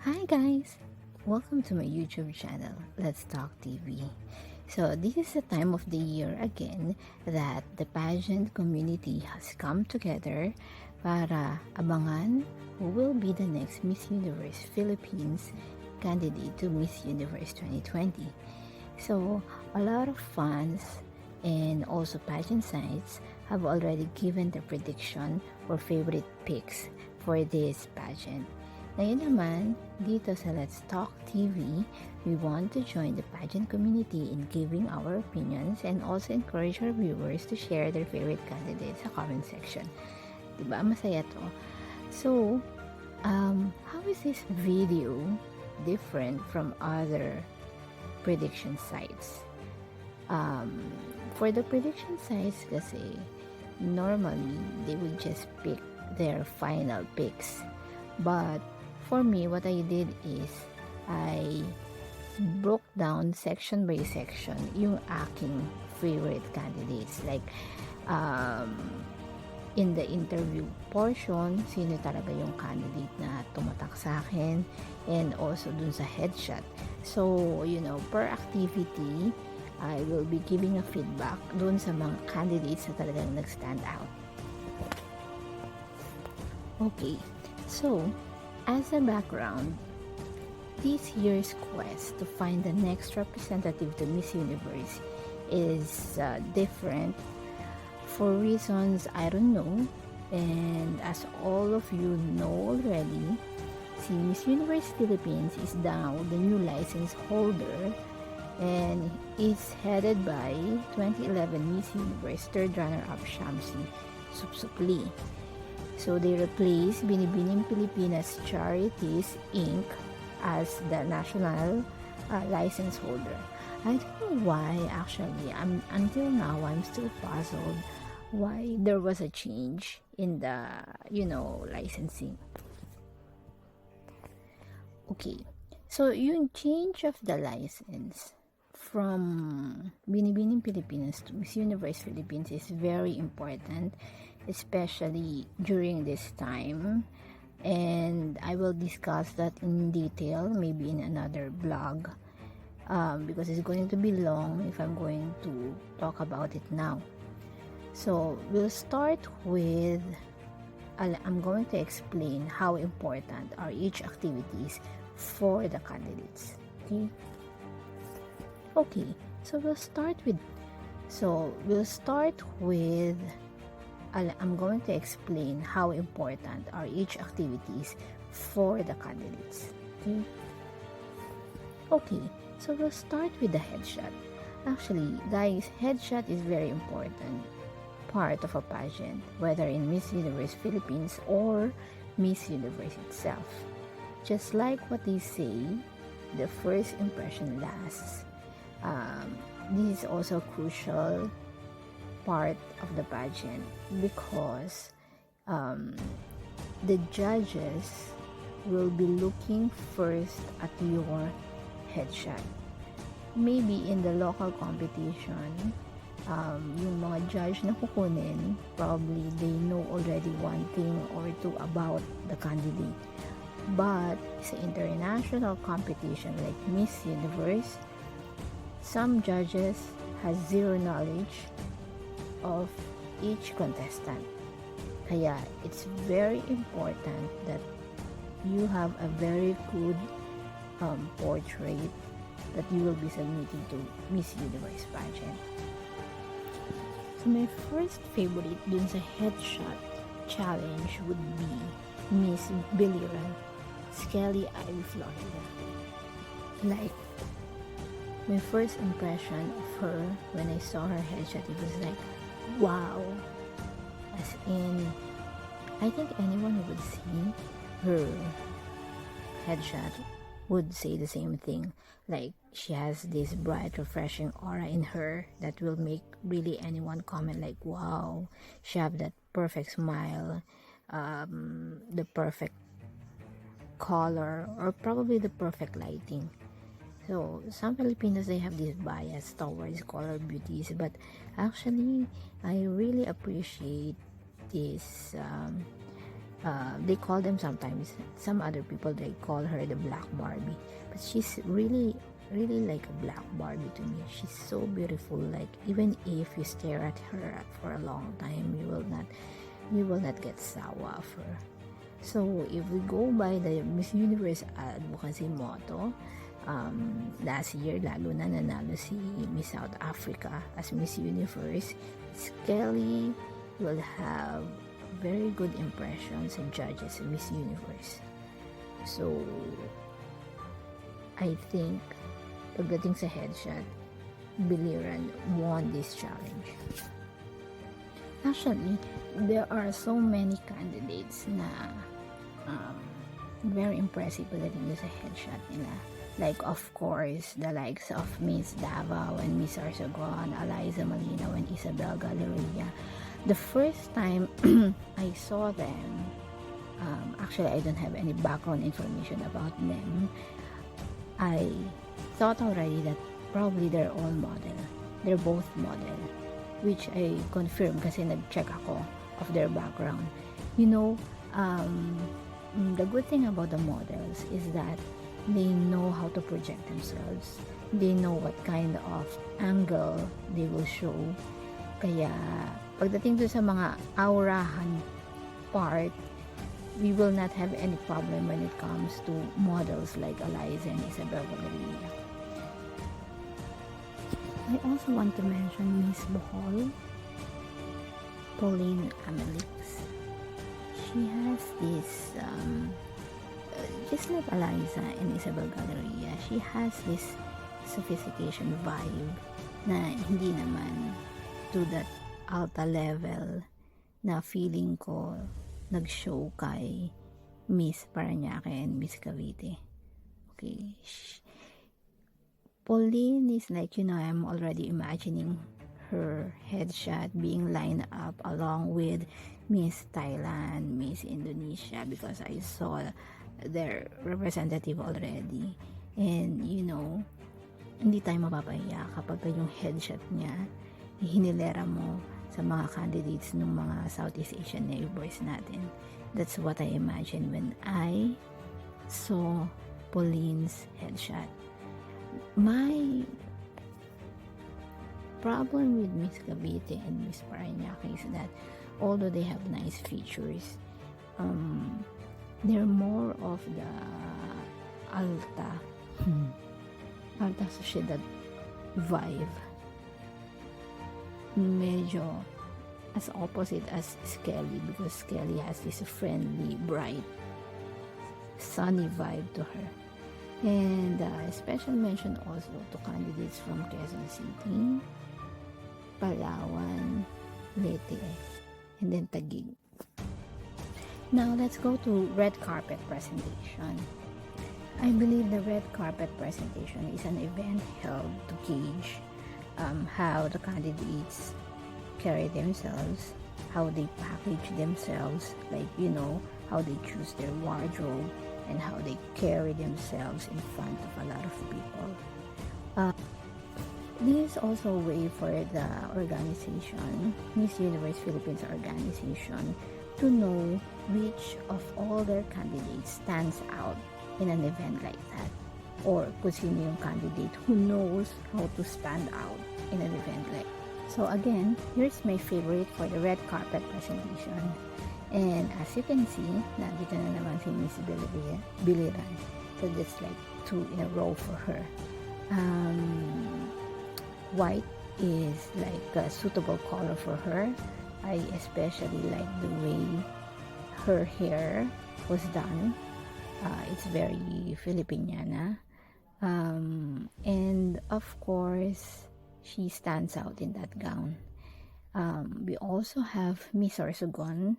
Hi guys! Welcome to my YouTube channel, Let's Talk TV. So this is the time of the year again that the pageant community has come together para abangan who will be the next Miss Universe Philippines candidate to Miss Universe 2020. So a lot of fans and also pageant sites have already given their prediction or favorite picks for this pageant. Ngayon naman, dito sa Let's Talk TV, we want to join the pageant community in giving our opinions and also encourage our viewers to share their favorite candidates sa comment section. Diba? Masaya to. So, how is this video different from other prediction sites? For the prediction sites kasi, normally, they would just pick their final picks. But for me, what I did is I broke down section by section yung aking favorite candidates. Like, in the interview portion, sino talaga yung candidate na tumatak sa akin, and also dun sa headshot. So, per activity, I will be giving a feedback dun sa mga candidates na talagang nag-stand out. Okay, so, as a background, this year's quest to find the next representative to Miss Universe is different for reasons I don't know, and as all of you know already, si Miss Universe Philippines is now the new license holder and is headed by 2011 Miss Universe third runner-up Shamsi Supsupli. So they replaced Binibining Pilipinas Charities Inc. as the national license holder. I don't know why actually. Until now I'm still puzzled why there was a change in the licensing. Okay, so yung change of the license from Binibining Pilipinas to Miss Universe Philippines is very important, especially during this time, and I will discuss that in detail maybe in another vlog, because it's going to be long if I'm going to talk about it now. So we'll start with I'm going to explain how important are each activities for the candidates. Okay, so we'll start with I'm going to explain how important are each activities for the candidates. Okay, so we'll start with the headshot. Actually, guys, headshot is very important part of a pageant, whether in Miss Universe Philippines or Miss Universe itself. Just like what they say, the first impression lasts. This is also a crucial part of the pageant because the judges will be looking first at your headshot. Maybe in the local competition, yung mga judge na kukunin, probably they know already one thing or two about the candidate. But sa international competition like Miss Universe, some judges has zero knowledge of each contestant. Kaya it's very important that you have a very good portrait that you will be submitting to Miss Universe pageant. So my first favorite dun sa headshot challenge would be Miss Biliran, Skelly Ivy, Florida. Like, my first impression of her when I saw her headshot, it was like, wow. As in, I think anyone who would see her headshot would say the same thing. Like, she has this bright, refreshing aura in her that will make really anyone comment like, wow, she have that perfect smile, the perfect color, or probably the perfect lighting. So, some Filipinos, they have this bias towards color beauties, but actually, I really appreciate this They call them sometimes, some other people, they call her the Black Barbie, but she's really like a Black Barbie to me. She's so beautiful, like even if you stare at her for a long time, you will not get sawa of her. So if we go by the Miss Universe advocacy motto, last year lalo na nanalo si Miss South Africa as Miss Universe, Kelly will have very good impressions and judges in Miss Universe. So I think pagdating sa headshot, Biliran won this challenge. Actually, there are so many candidates na very impressive pagdating sa headshot nila. Like, of course, the likes of Miss Davao and Miss Arsagon, Eliza Malinaw and Isabel Galleria. The first time I saw them, actually I don't have any background information about them. I thought already that probably they're all model. They're both model, which I confirm kasi nag-check ako of their background. You know, the good thing about the models is that they know how to project themselves. They know what kind of angle they will show. Kaya, pagdating doon sa mga aurahan part, we will not have any problem when it comes to models like Eliza and Isabel Valeria. I also want to mention Miss Bohol, Pauline Amelix. She has this, just like Eliza and Isabel Galleria, she has this sophistication vibe na hindi naman to that alta level na feeling ko nag-show kay Miss Parañaque and Miss Cavite. Okay. Pauline is like, I'm already imagining her headshot being lined up along with Miss Thailand, Miss Indonesia, because I saw their representative already. And, hindi tayo mapapahiya kapag yung headshot niya, hinilera mo sa mga candidates ng mga Southeast Asian neighbors natin. That's what I imagined when I saw Pauline's headshot. My problem with Miss Cavite and Miss Parañaque is that although they have nice features, they're more of the alta sociedad vibe. Medyo as opposite as Skelly, because Skelly has this friendly, bright, sunny vibe to her. And special mention also to candidates from Quezon City, Palawan, Leyte, and then Taguig. Now let's go to red carpet presentation. I believe the red carpet presentation is an event held to gauge how the candidates carry themselves, how they package themselves, like, how they choose their wardrobe, and how they carry themselves in front of a lot of people. This is also a way for the organization, Miss Universe Philippines organization, to know which of all their candidates stands out in an event like that, or kung sino yung candidate who knows how to stand out in an event like that. So again, here's my favorite for the red carpet presentation. And as you can see, nandito na naman si Miss Biliran. So that's like 2 in a row for her. White is like a suitable color for her. I especially like the way her hair was done. It's very Filipiniana. And of course, she stands out in that gown. We also have Miss Orsogon.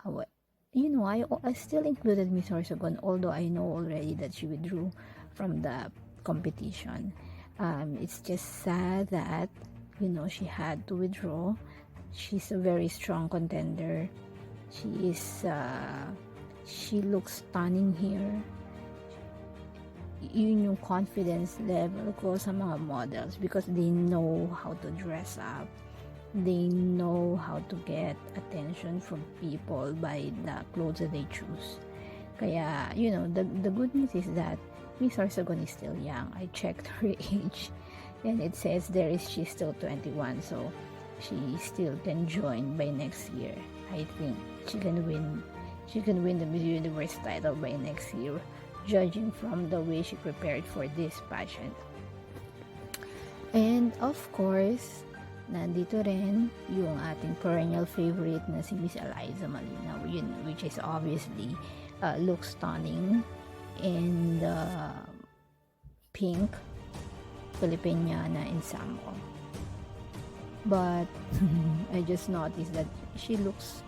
I still included Miss Orsogon, although I know already that she withdrew from the competition. It's just sad that, she had to withdraw. She's a very strong contender. She looks stunning here. Yun yung confidence level ko sa mga models, because they know how to dress up. they know how to get attention from people by the clothes that they choose. Kaya, the good news is that Miss Sorsogon is still young. I checked her age, and it says she's still 21, so she still can join by next year. I think she can win the Miss Universe title by next year, judging from the way she prepared for this pageant. And of course, nandito rin yung ating perennial favorite na si Miss Eliza Malinaw, which is obviously looks stunning in the pink Filipiniana ensemble. But I just noticed that she looks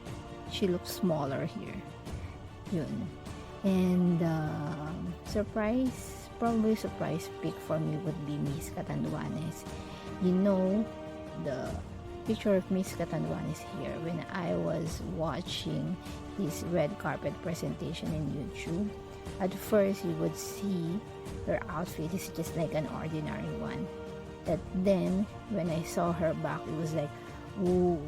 smaller here. Yun. And probably surprise pick for me would be Miss Catanduanes. The picture of Miss Catanduanes here when I was watching this red carpet presentation in YouTube. At first, you would see her outfit is just like an ordinary one. But then, when I saw her back, it was like, ooh.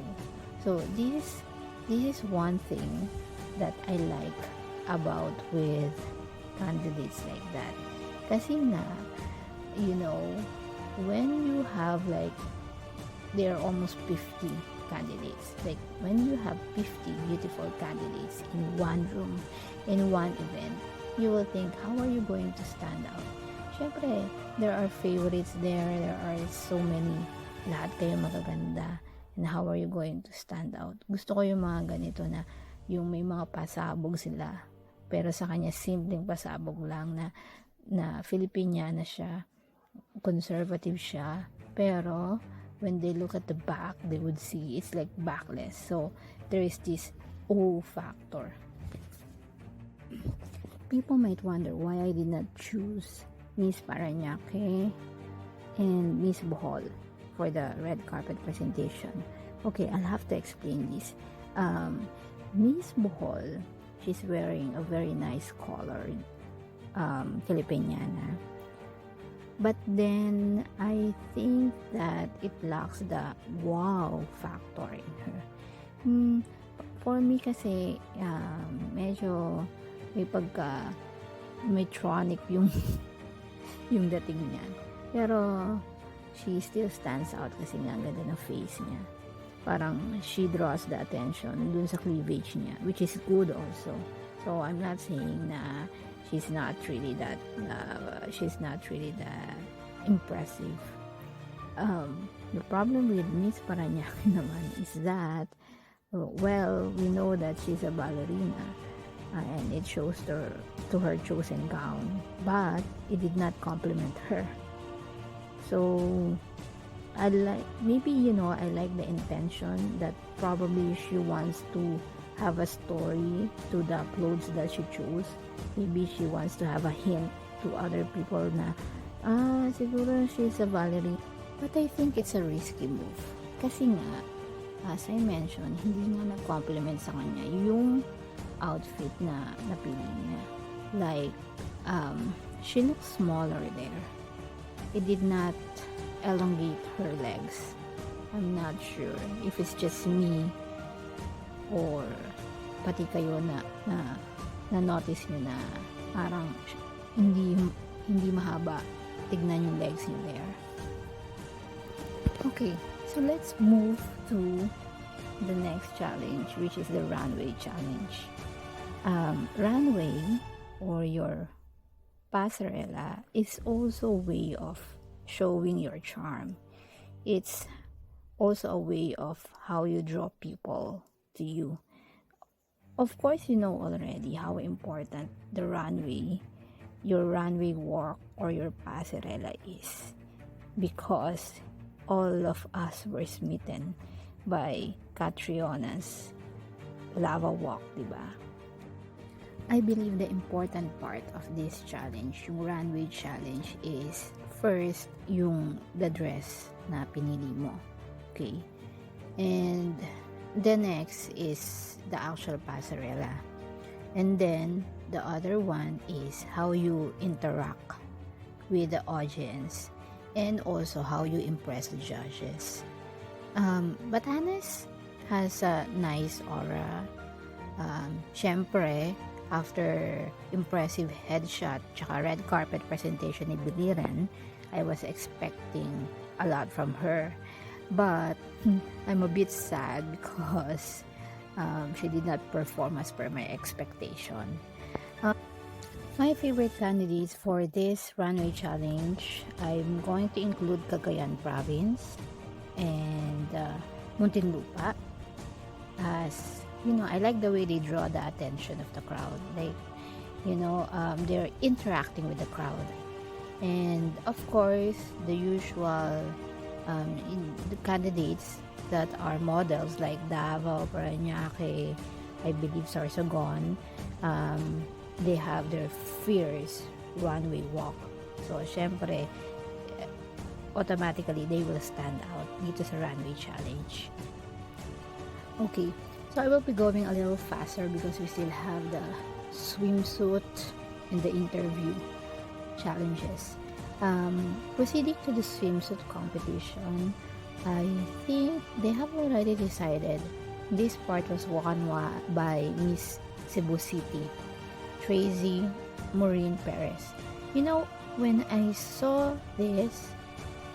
So this is one thing that I like about with candidates like that. Kasi na, when you have there are almost 50 candidates. Like, when you have 50 beautiful candidates in one room, in one event, you will think, how are you going to stand out? Syempre, there are favorites there. There are so many. Lahat kayo magaganda. And how are you going to stand out? Gusto ko yung mga ganito na yung may mga pasabog sila. Pero sa kanya, simpleng pasabog lang na Filipiniana siya. Conservative siya. Pero, when they look at the back, they would see it's like backless. So, there is this O factor. People might wonder why I did not choose Miss Parañaque and Miss Bohol for the red carpet presentation. Okay, I'll have to explain this. Miss Bohol, she's wearing a very nice colored Filipiniana. But then, I think that it lacks the wow factor in her. For me kasi, medyo may tronic yung dating niya. Pero, she still stands out kasi nga ganda ng face niya. Parang, she draws the attention dun sa cleavage niya, which is good also. So, I'm not saying na she's not really that impressive. The problem with Miss Parañaque naman is that, we know that she's a ballerina, and it shows to her chosen gown, but it did not compliment her. So, I like the intention that probably she wants to have a story to the clothes that she chose. Maybe she wants to have a hint to other people na, siguro she's a ballerina. But I think it's a risky move. Kasi nga, as I mentioned, hindi nga nag-compliment sa kanya yung outfit na napili niya. Like, she looks smaller there. It did not elongate her legs. I'm not sure if it's just me or pati kayo na notice nyo na parang hindi mahaba tignan yung legs nyo there. Okay, so let's move to the next challenge, which is the runway challenge. Runway, or your passerella, is also a way of showing your charm. It's also a way of how you draw people to you. Of course, you know already how important the runway, your runway walk or your passerella is, because all of us were smitten by Catriona's lava walk, diba? I believe the important part of this challenge, yung runway challenge, is first the dress na pinili mo. Okay? And the next is the actual passerella. And then the other one is how you interact with the audience and also how you impress the judges. Batanes has a nice aura. Syempre, after impressive headshot tsaka red carpet presentation ni Biliran, I was expecting a lot from her. But I'm a bit sad because she did not perform as per my expectation. My favorite candidates for this runway challenge, I'm going to include Cagayan Province and Muntinlupa, as I like the way they draw the attention of the crowd. Like, they're interacting with the crowd. And of course, the usual the candidates that are models like Davao, Parañaque, I believe Sorsogon, they have their fierce runway walk. So, syempre, automatically, they will stand out dito sa runway challenge. Okay, so I will be going a little faster because we still have the swimsuit and the interview challenges. Proceeding to the swimsuit competition, I think they have already decided. This part was won by Miss Cebu City, Tracy Maureen Perez. When I saw this,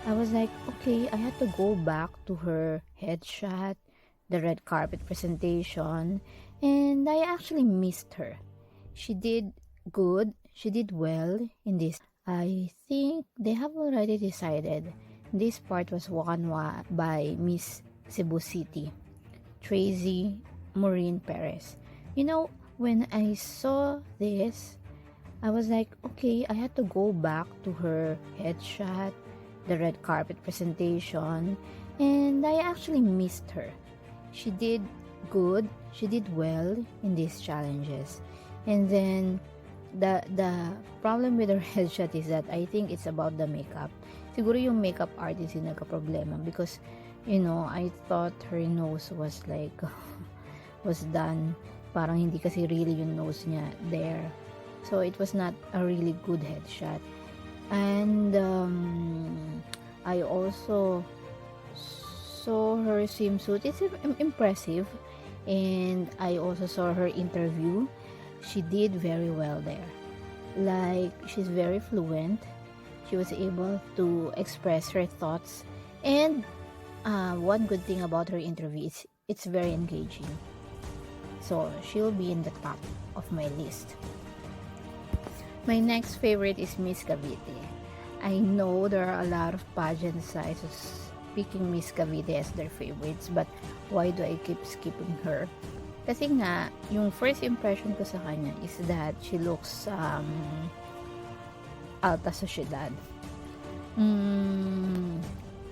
I was like, okay, I had to go back to her headshot, the red carpet presentation, and I actually missed her. She did good, she did well in this. I think they have already decided. This part was won by Miss Cebu City, Tracy Maureen Perez. When I saw this, I was like, okay, I had to go back to her headshot, the red carpet presentation, and I actually missed her. She did good, she did well in these challenges. And then the problem with her headshot is that I think it's about the makeup. Siguro yung makeup artist yung nagka-problema because I thought her nose was like was done, parang hindi kasi really yung nose niya there, so it was not a really good headshot. And I also saw her swimsuit. It's impressive. And I also saw her interview. She did very well there. Like, she's very fluent. She was able to express her thoughts. And one good thing about her interview is it's very engaging. So, she'll be in the top of my list. My next favorite is Miss Cavite. I know there are a lot of pageant sizes picking Miss Cavite as their favorites, but why do I keep skipping her? Kasi nga, yung first impression ko sa kanya is that she looks alta sociedad.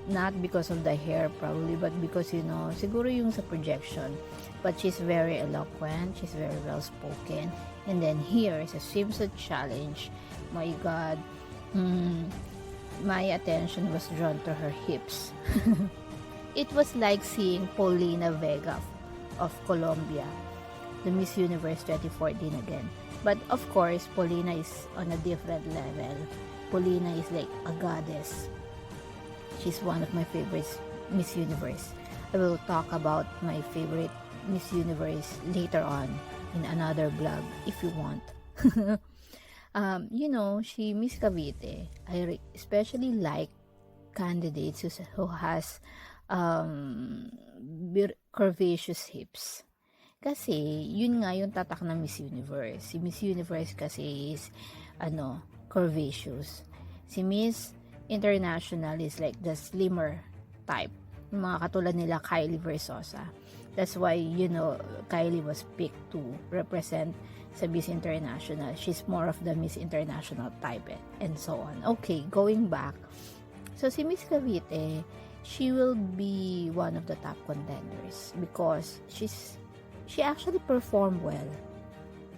Not because of the hair probably, but because, siguro yung sa projection. But she's very eloquent, she's very well spoken. And then here is a swimsuit challenge. My God, my attention was drawn to her hips. It was like seeing Paulina Vega of Colombia, the Miss Universe 2014 again. But of course, Paulina is on a different level. Paulina is like a goddess. She's one of my favorites Miss Universe. I will talk about my favorite Miss Universe later on in another vlog if you want. She Miss Cavite. I especially like candidates who has curvaceous hips. Kasi yun nga yung tatak ng Miss Universe. Si Miss Universe kasi is curvaceous. Si Miss International is like the slimmer type. Yung mga katulad nila Kylie Versosa. That's why, Kylie was picked to represent sa Miss International. She's more of the Miss International type and so on. Okay, going back. So, si Miss Cavite, she will be one of the top contenders because she actually performed well.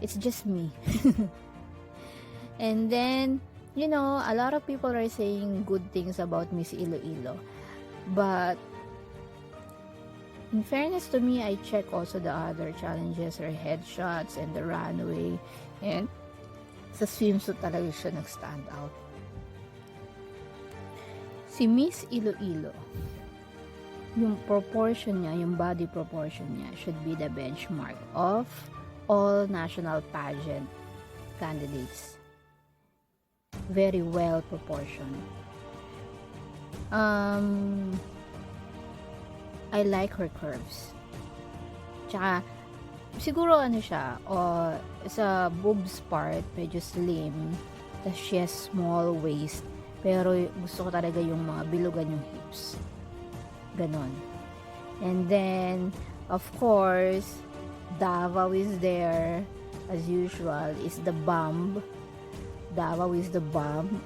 It's just me. And then, a lot of people are saying good things about Miss Iloilo. But in fairness to me, I check also the other challenges, her headshots and the runway. And sa swimsuit talaga siya nag-stand out. Si Miss Iloilo, yung proportion niya, yung body proportion niya should be the benchmark of all national pageant candidates. Very well proportioned. I like her curves. Tsaka, siguro siya, sa boobs part, medyo slim. Tapos she has small waist. Pero gusto ko talaga yung mga bilugan yung hips. Ganon. And then, of course, Davao is there. As usual, is the bomb. Davao is the bomb.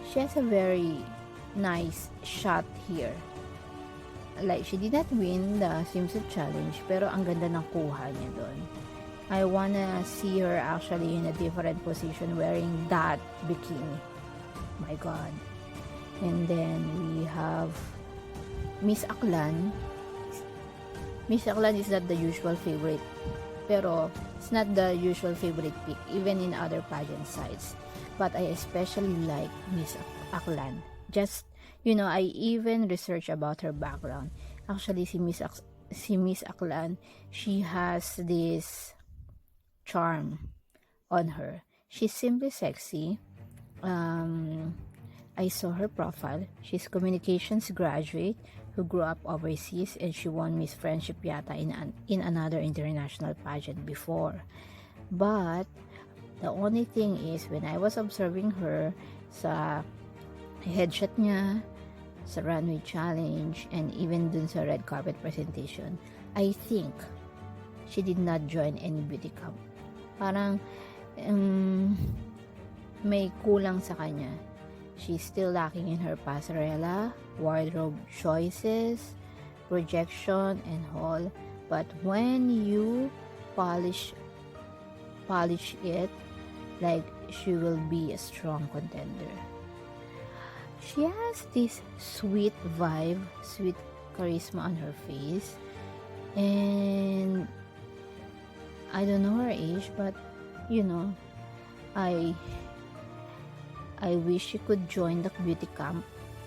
She has a very nice shot here. Like, she did not win the swimsuit challenge, pero ang ganda ng kuha niya doon. I wanna see her actually in a different position wearing that bikini. My God. And then we have Miss Aklan. Miss Aklan is not the usual favorite, pero it's not the usual favorite pick even in other pageant sites. But I especially like Miss Aklan. Just, I even research about her background. Actually, si Miss Aklan, she has this charm on her. She's simply sexy. I saw her profile. She's communications graduate who grew up overseas, and she won Miss Friendship yata in another international pageant before. But the only thing is, when I was observing her sa headshot niya, sa runway challenge, and even dun sa red carpet presentation, I think she did not join any beauty camp. Parang may kulang sa kanya. She's still lacking in her passerella, wardrobe choices, projection, and all. But when you polish it, like, she will be a strong contender. She has this sweet vibe, sweet charisma on her face, and I don't know her age, but I wish she could join the beauty camp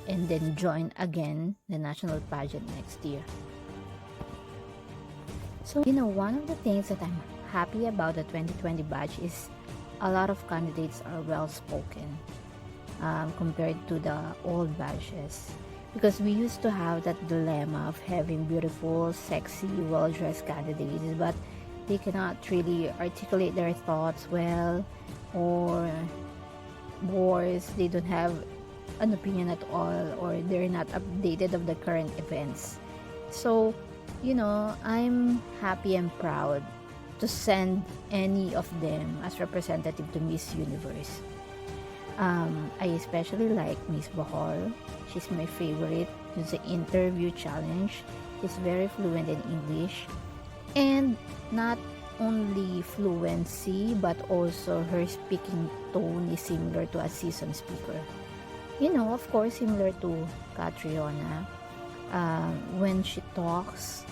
and then join again the national pageant next year. So, one of the things that I'm happy about the 2020 batch is a lot of candidates are well spoken. Compared to the old batches, because we used to have that dilemma of having beautiful, sexy, well-dressed candidates, but they cannot really articulate their thoughts well, or worse, they don't have an opinion at all, or they're not updated of the current events. So, I'm happy and proud to send any of them as representative to Miss Universe. I especially like Miss Bohol. She's my favorite. It's the interview challenge. She's very fluent in English. And not only fluency, but also her speaking tone is similar to a seasoned speaker. Of course, similar to Catriona. When she talks,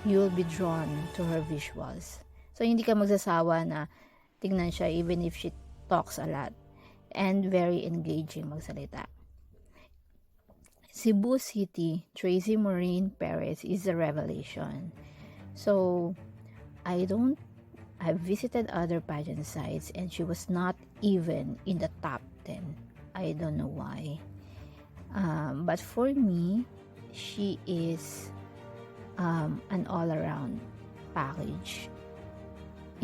you'll be drawn to her visuals. So, hindi ka magsasawa na tignan siya even if she talks a lot. And very engaging magsalita. Cebu City, Tracy Maureen Perez is a revelation. So, I've visited other pageant sites and she was not even in the top 10. I don't know why. But for me, she is an all-around package.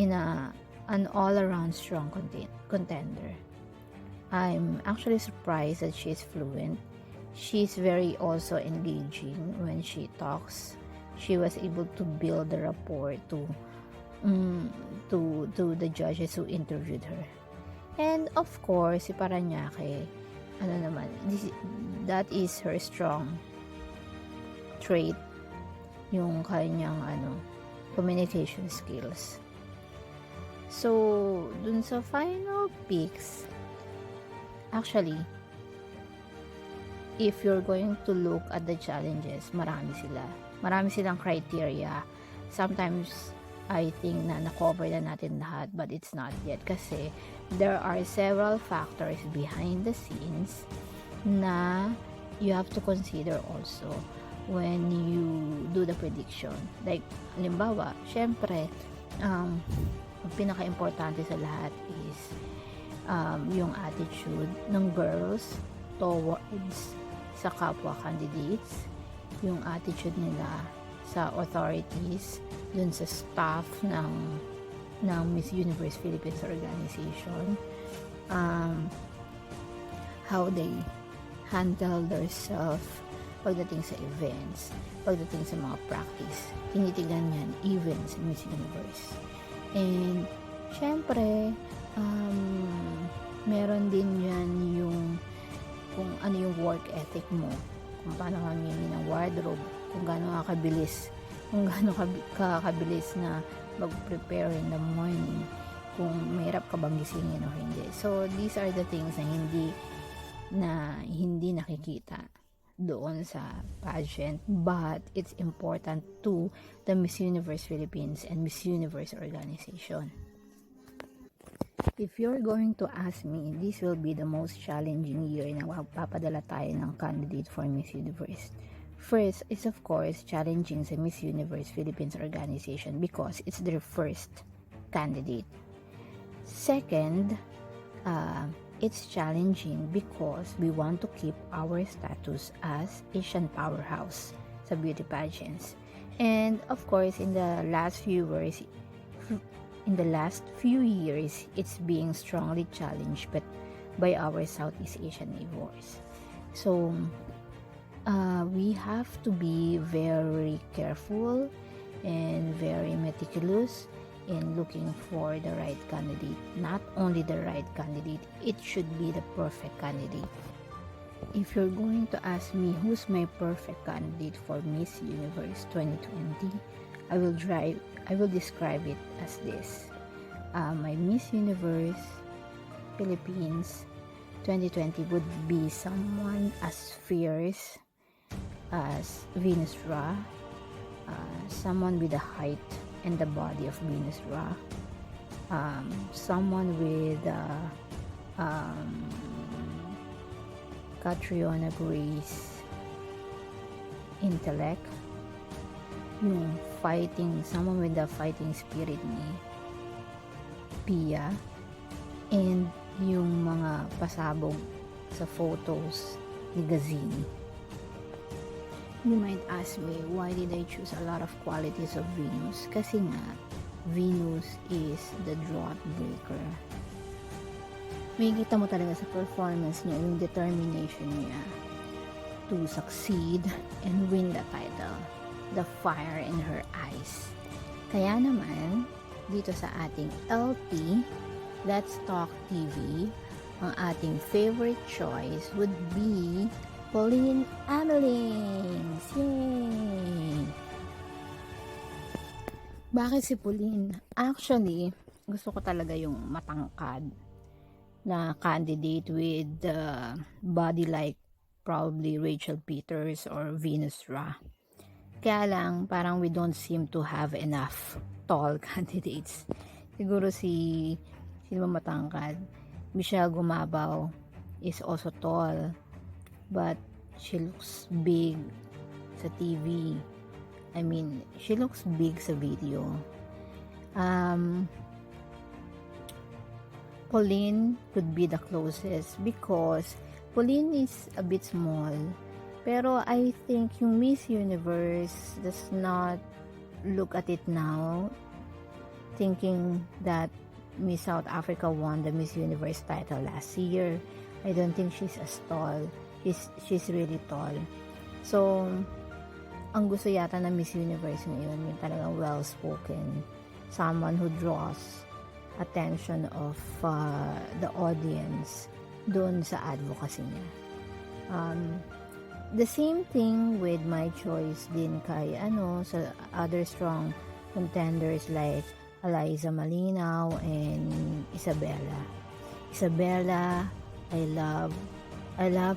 An all-around strong contender. I'm actually surprised that she's fluent. She's very also engaging when she talks. She was able to build a rapport to the judges who interviewed her. And of course, si Paranaque, that is her strong trait, yung kanyang communication skills. So, dun sa final picks, actually, if you're going to look at the challenges, marami sila. Marami silang criteria. Sometimes, I think na na-cover na natin lahat, but it's not yet. Kasi, there are several factors behind the scenes na you have to consider also when you do the prediction. Like, halimbawa, syempre, ang pinaka-importante sa lahat is yung attitude ng girls towards sa kapwa candidates, yung attitude nila sa authorities, dun sa staff ng Miss Universe Philippines organization, how they handle themselves pagdating sa events, pagdating sa mga practice. Tinitignan yan even sa Miss Universe. And syempre, meron din yan yung kung ano yung work ethic mo, kung paano mamili ng wardrobe, kung gaano kakabilis na mag-prepare in the morning, kung mahirap ka bang gisingin o hindi. So these are the things na hindi nakikita doon sa pageant, but it's important to the Miss Universe Philippines and Miss Universe organization. If you're going to ask me, this will be the most challenging year na magpapadala tayo ng candidate for Miss Universe. First is of course challenging sa Miss Universe Philippines organization because it's their first candidate. Second, it's challenging because we want to keep our status as Asian powerhouse sa beauty pageants. And of course, in the last few years, it's being strongly challenged by our Southeast Asian neighbors. So, we have to be very careful and very meticulous in looking for the right candidate. Not only the right candidate, it should be the perfect candidate. If you're going to ask me who's my perfect candidate for Miss Universe 2020, I will describe it as this. My Miss Universe Philippines 2020 would be someone as fierce as Venus Ra, someone with the height and the body of Venus Ra, someone with Catriona Grace intellect, someone with the fighting spirit ni Pia, and yung mga pasabog sa photos ni Gazini. You might ask me, why did I choose a lot of qualities of Venus? Kasi nga, Venus is the drought breaker. Makikita mo talaga sa performance niya yung determination niya to succeed and win the title. The fire in her eyes. Kaya naman, dito sa ating LT, Let's Talk TV, ang ating favorite choice would be Pauline Amelings. Yay! Bakit si Pauline? Actually, gusto ko talaga yung matangkad na candidate with body like probably Rachel Peters or Venus Ra. Kaya lang, parang we don't seem to have enough tall candidates. Siguro sino matangkad? Michelle Gumabaw is also tall, but she looks big sa TV. I mean, she looks big sa video. Pauline could be the closest because Pauline is a bit small. Pero I think yung Miss Universe does not look at it now thinking that Miss South Africa won the Miss Universe title last year. I don't think she's as tall. She's really tall. So, ang gusto yata ng Miss Universe ngayon, yung talagang well-spoken. Someone who draws attention of the audience doon sa advocacy niya. The same thing with my choice din kay sa other strong contenders like Eliza Malinaw and Isabella. Isabella, I love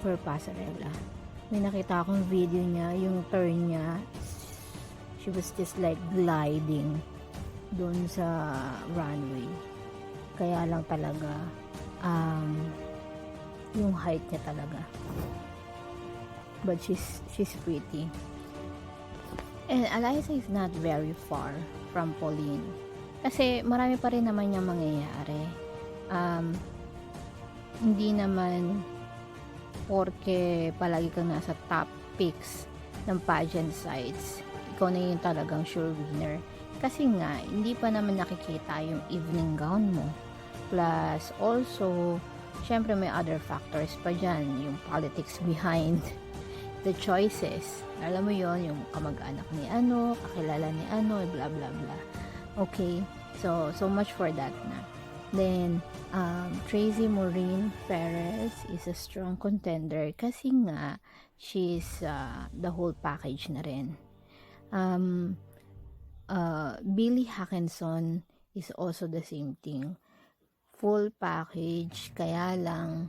her pasarela. May nakita akong video niya, yung turn niya, she was just like gliding doon sa runway. Kaya lang talaga, yung height niya talaga. but she's pretty. And Eliza is not very far from Pauline. Kasi marami pa rin naman yung mangyayari. Hindi naman porke palagi kang nasa top picks ng pageant sites, ikaw na yung talagang sure winner. Kasi nga, hindi pa naman nakikita yung evening gown mo. Plus, also, syempre may other factors pa dyan. Yung politics behind the choices. Alam mo yon, yung kamag-anak ni ano, kakilala ni ano, blah blah blah. Okay, so much for that na. Then, Tracy Maureen Perez is a strong contender kasi nga, she's the whole package na rin. Billy Hackinson is also the same thing. Full package, kaya lang,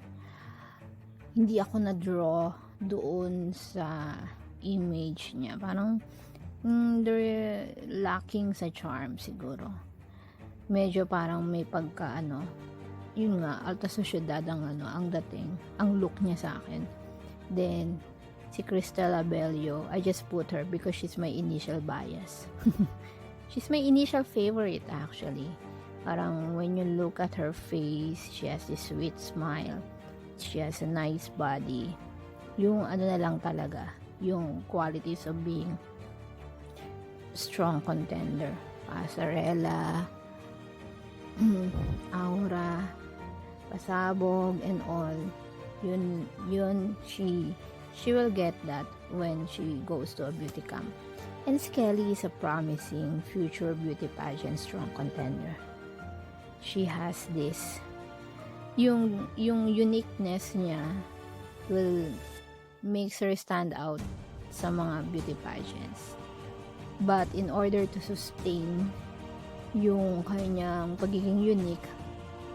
hindi ako na-draw doon sa image niya. Parang, they're lacking sa charm siguro. Medyo parang may pagka yun nga, alta sosyedad ang dating, ang look niya sa akin. Then, si Cristel Abello, I just put her because she's my initial bias. She's my initial favorite actually. Parang when you look at her face, she has this sweet smile. She has a nice body. Yung na lang talaga, yung qualities of being strong contender. Pasarela, aura, pasabog, and all. Yun, she will get that when she goes to a beauty camp. And Skelly is a promising future beauty pageant strong contender. She has this, yung uniqueness niya will makes her stand out sa mga beauty pageants. But in order to sustain yung kanyang pagiging unique,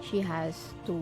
she has to